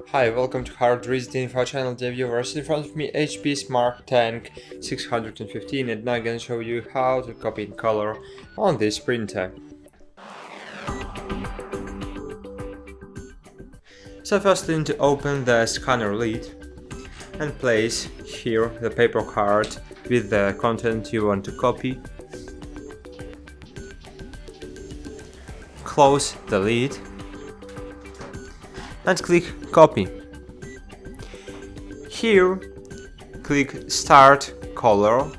Hi, welcome to HardReset.Info channel, dear viewers. In front of me HP Smart Tank 615, and now I'm gonna show you how to copy in color on this printer. So first you need to open the scanner lid and place here the paper card with the content you want to copy. Close the lid and click copy. Here click start color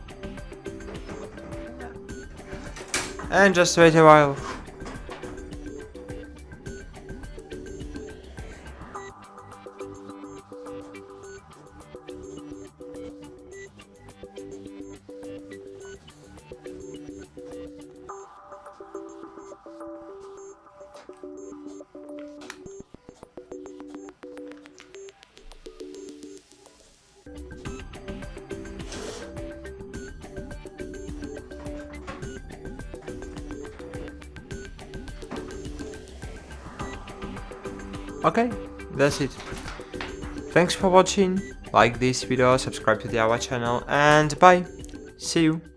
and just wait a while. Okay, that's it. Thanks for watching, like this video, subscribe to our channel, and bye! See you!